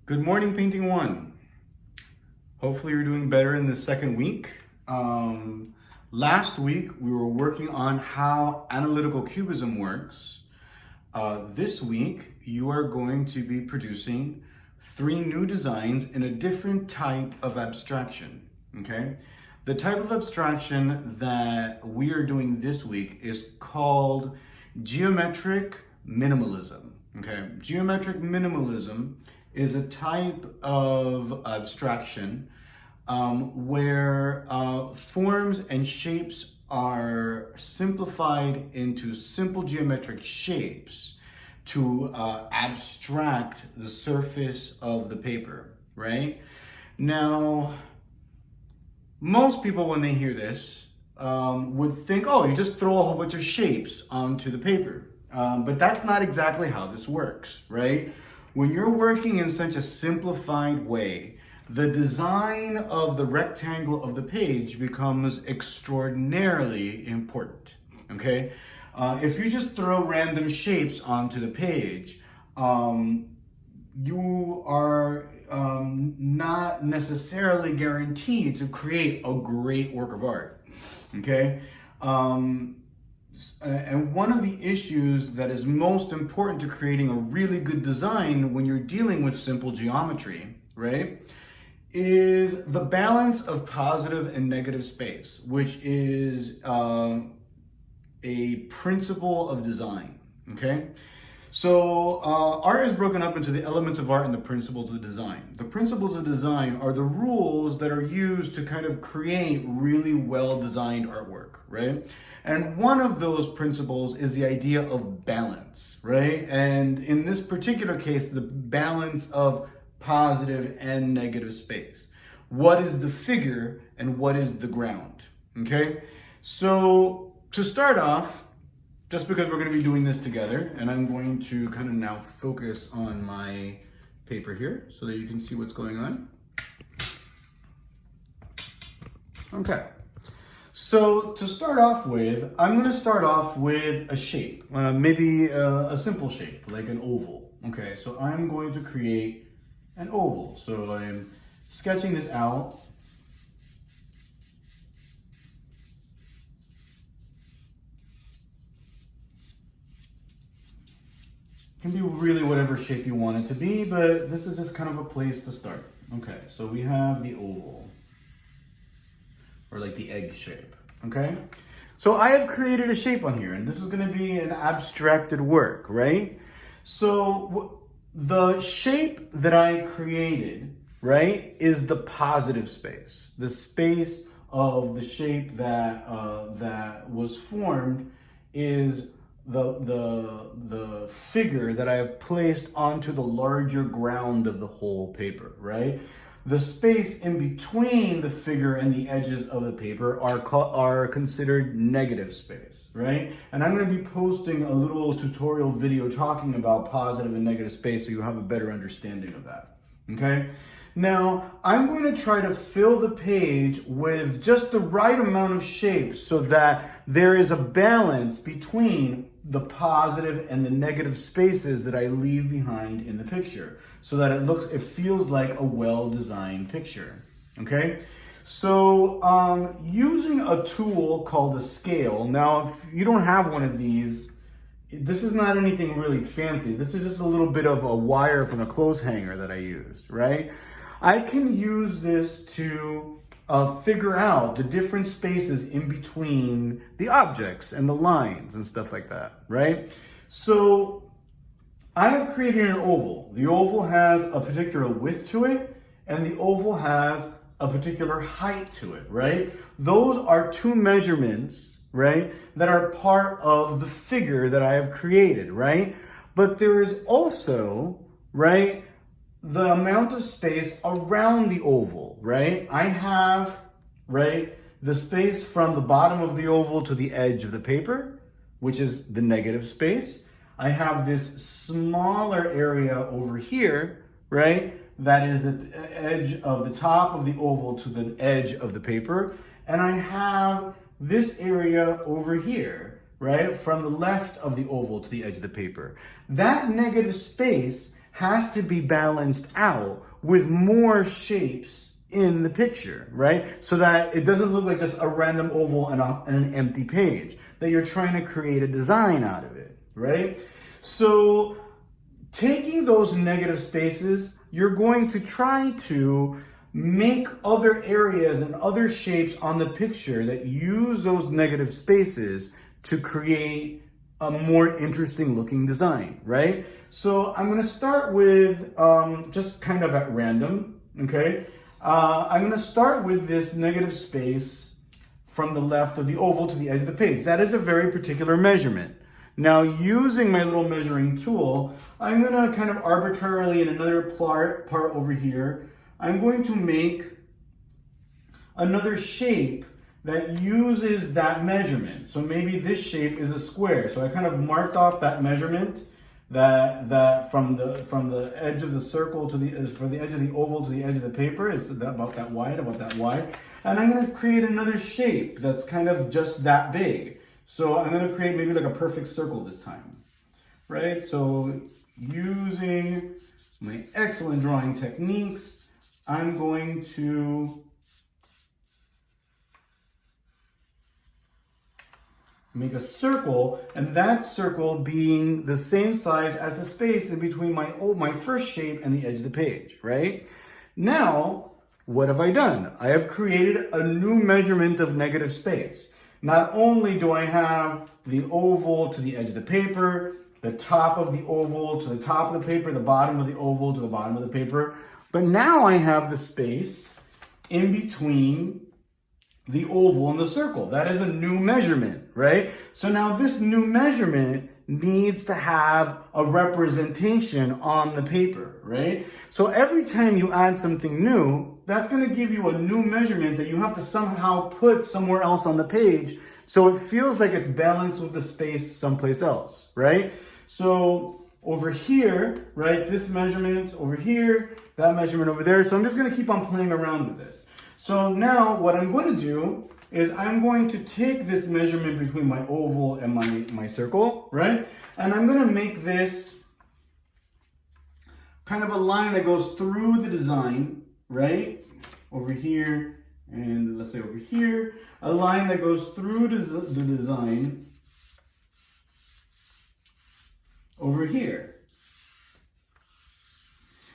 Good morning, Painting One. Hopefully you're doing better in the second week. Last week we were working on how analytical cubism works. This week you are going to be producing 3 new designs in a different type of abstraction, okay? The type of abstraction that we are doing this week is called geometric minimalism, okay? Geometric minimalism is a type of abstraction where forms and shapes are simplified into simple geometric shapes to abstract the surface of the paper, right? Now, most people when they hear this would think, oh, you just throw a whole bunch of shapes onto the paper. But that's not exactly how this works, right? When you're working in such a simplified way, the design of the rectangle of the page becomes extraordinarily important, okay? If you just throw random shapes onto the page, you are not necessarily guaranteed to create a great work of art, okay? And one of the issues that is most important to creating a really good design when you're dealing with simple geometry, right, is the balance of positive and negative space, which is a principle of design, okay? So art is broken up into the elements of art and the principles of design. The principles of design are the rules that are used to kind of create really well-designed artwork, right? And one of those principles is the idea of balance, right? And in this particular case, the balance of positive and negative space. What is the figure and what is the ground, okay? So to start off, just because we're going to be doing this together, and I'm going to kind of now focus on my paper here so that you can see what's going on. Okay. So to start off with, I'm going to start off with a shape, maybe a simple shape, like an oval. Okay, so I'm going to create an oval. So I'm sketching this out. It can be really whatever shape you want it to be, but this is just kind of a place to start. Okay, so we have the oval, or like the egg shape, okay? So I have created a shape on here, and this is gonna be an abstracted work, right? So the shape that I created, right, is the positive space. The space of the shape that that was formed is the figure that I have placed onto the larger ground of the whole paper, right? The space in between the figure and the edges of the paper are considered negative space, right? And I'm going to be posting a little tutorial video talking about positive and negative space so you have a better understanding of that, okay? Now, I'm going to try to fill the page with just the right amount of shapes so that there is a balance between the positive and the negative spaces that I leave behind in the picture so that it feels like a well-designed picture, okay? So using a tool called a scale, now if you don't have one of these, this is not anything really fancy. This is just a little bit of a wire from a clothes hanger that I used, right? I can use this to figure out the different spaces in between the objects and the lines and stuff like that, right? So I have created an oval. The oval has a particular width to it, and the oval has a particular height to it, right? Those are 2 measurements, right, that are part of the figure that I have created, right? But there is also, right, the amount of space around the oval, right? I have, right, the space from the bottom of the oval to the edge of the paper, which is the negative space. I have this smaller area over here, right? That is the edge of the top of the oval to the edge of the paper. And I have this area over here, right? From the left of the oval to the edge of the paper. That negative space has to be balanced out with more shapes in the picture, right? So that it doesn't look like just a random oval and an empty page, that you're trying to create a design out of it, right? So taking those negative spaces, you're going to try to make other areas and other shapes on the picture that use those negative spaces to create a more interesting looking design, right? So I'm going to start with just kind of at random, okay? I'm going to start with this negative space from the left of the oval to the edge of the page. That is a very particular measurement. Now, using my little measuring tool, I'm going to kind of arbitrarily in another part over here, I'm going to make another shape that uses that measurement. So maybe this shape is a square. So I kind of marked off that measurement that from the edge of the circle to from the edge of the oval to the edge of the paper. It's about that wide. And I'm going to create another shape that's kind of just that big. So I'm going to create maybe like a perfect circle this time, right? So using my excellent drawing techniques, I'm going to make a circle, and that circle being the same size as the space in between my first shape and the edge of the page, right? Now, what have I done? I have created a new measurement of negative space. Not only do I have the oval to the edge of the paper, the top of the oval to the top of the paper, the bottom of the oval to the bottom of the paper, but now I have the space in between the oval and the circle. That is a new measurement, right? So now this new measurement needs to have a representation on the paper, right? So every time you add something new, that's going to give you a new measurement that you have to somehow put somewhere else on the page so it feels like it's balanced with the space someplace else, right? So over here, right, this measurement over here, that measurement over there. So I'm just going to keep on playing around with this. So now what I'm going to do is I'm going to take this measurement between my oval and my circle, right? And I'm going to make this kind of a line that goes through the design, right? Over here, and let's say over here, a line that goes through the design over here.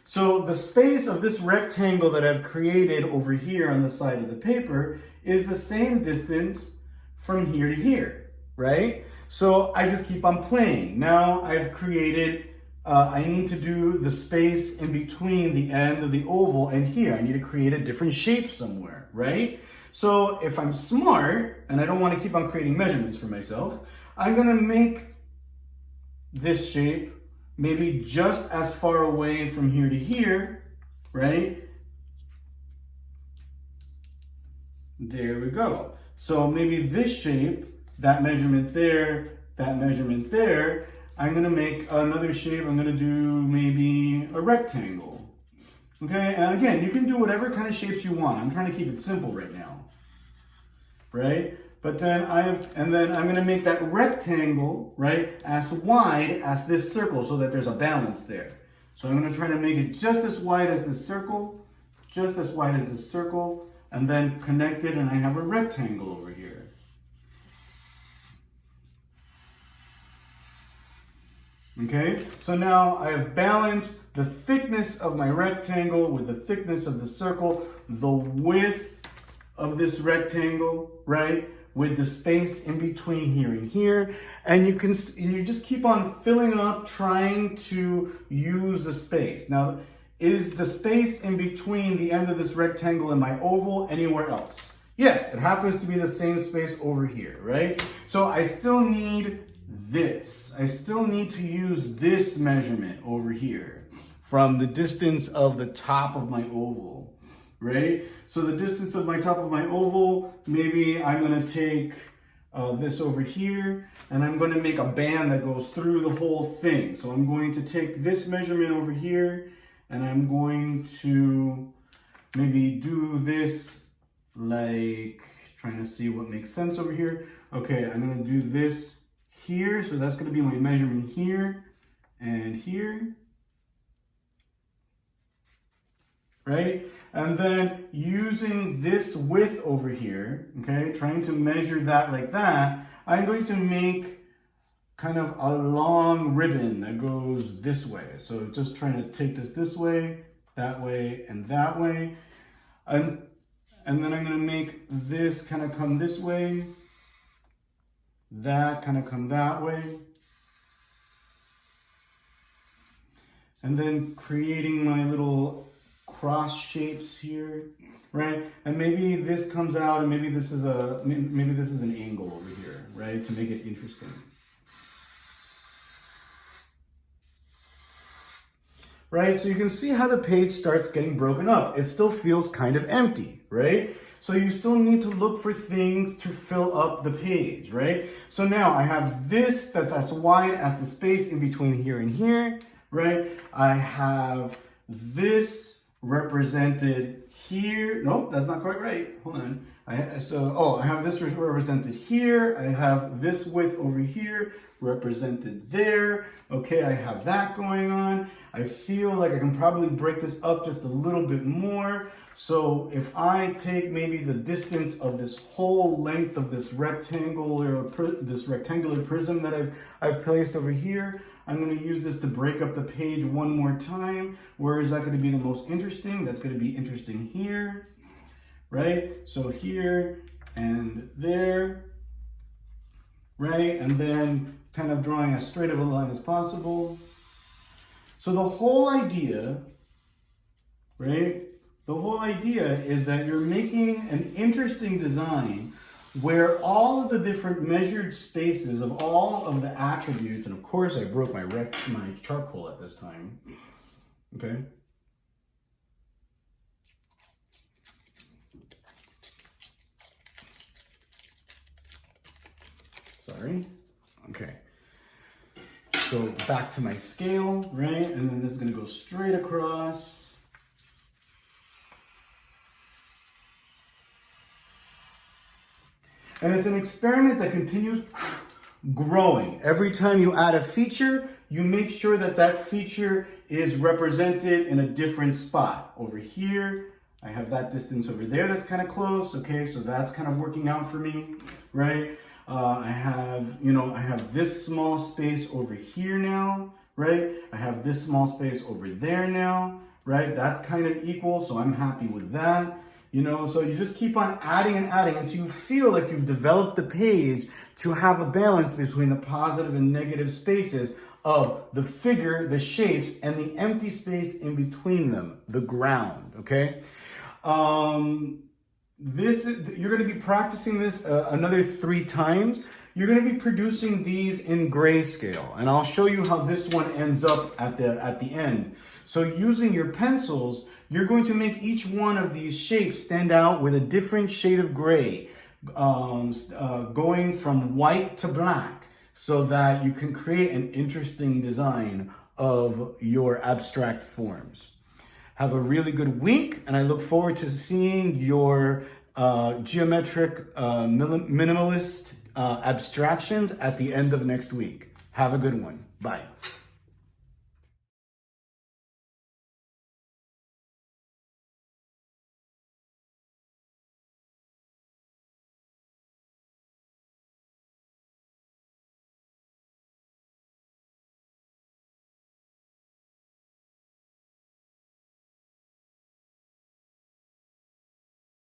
So the space of this rectangle that I've created over here on the side of the paper is the same distance from here to here, right? So I just keep on playing. Now I've created, I need to do the space in between the end of the oval and here. I need to create a different shape somewhere, right? So if I'm smart, and I don't want to keep on creating measurements for myself, I'm going to make this shape maybe just as far away from here to here, right? There we go. So maybe this shape, that measurement there, I'm gonna make another shape. I'm gonna do maybe a rectangle. Okay, and again, you can do whatever kind of shapes you want. I'm trying to keep it simple right now, right? But then I'm gonna make that rectangle, right, as wide as this circle so that there's a balance there. So I'm gonna try to make it just as wide as this circle, and then connect it, and I have a rectangle over here. Okay, so now I have balanced the thickness of my rectangle with the thickness of the circle, the width of this rectangle, right, with the space in between here and here, and you just keep on filling up, trying to use the space. Now, is the space in between the end of this rectangle and my oval anywhere else? Yes, it happens to be the same space over here, right? So I still need this. I still need to use this measurement over here from the distance of the top of my oval, right? So the distance of my top of my oval, maybe I'm going to take this over here, and I'm going to make a band that goes through the whole thing. So I'm going to take this measurement over here, and I'm going to maybe do this, like trying to see what makes sense over here. Okay, I'm going to do this here, so that's going to be my measurement here and here. right? And then using this width over here, okay, trying to measure that like that, I'm going to make kind of a long ribbon that goes this way. So just trying to take this way, and that way. And then I'm going to make this kind of come this way, that kind of come that way. And then creating my little cross shapes here, right? And maybe this comes out, and maybe this is an angle over here, right? To make it interesting. Right? So you can see how the page starts getting broken up. It still feels kind of empty, right? So you still need to look for things to fill up the page, right? So now I have this that's as wide as the space in between here and here, right? I have this represented here. Nope, that's not quite right. Hold on. I have this represented here. I have this width over here represented there. Okay, I have that going on. I feel like I can probably break this up just a little bit more. So if I take maybe the distance of this whole length of this rectangular prism that I've placed over here, I'm going to use this to break up the page one more time. Where is that going to be the most interesting? That's going to be interesting here, right? So here and there, right? And then kind of drawing as straight of a line as possible. So the whole idea, right? The whole idea is that you're making an interesting design where all of the different measured spaces of all of the attributes, and of course I broke my charcoal at this time, okay? Sorry, okay. So back to my scale, right? And then this is gonna go straight across. And it's an experiment that continues growing. Every time you add a feature, you make sure that that feature is represented in a different spot. Over here, I have that distance over there that's kind of close, okay? So that's kind of working out for me, right? I have this small space over here now, right? I have this small space over there now, right? That's kind of equal, so I'm happy with that. You know, so you just keep on adding and adding until you feel like you've developed the page to have a balance between the positive and negative spaces of the figure, the shapes, and the empty space in between them, the ground, okay? You're going to be practicing this another 3 times. You're going to be producing these in grayscale, and I'll show you how this one ends up at the end. So using your pencils, you're going to make each one of these shapes stand out with a different shade of gray, going from white to black, so that you can create an interesting design of your abstract forms. Have a really good week, and I look forward to seeing your geometric minimalist abstractions at the end of next week. Have a good one. Bye.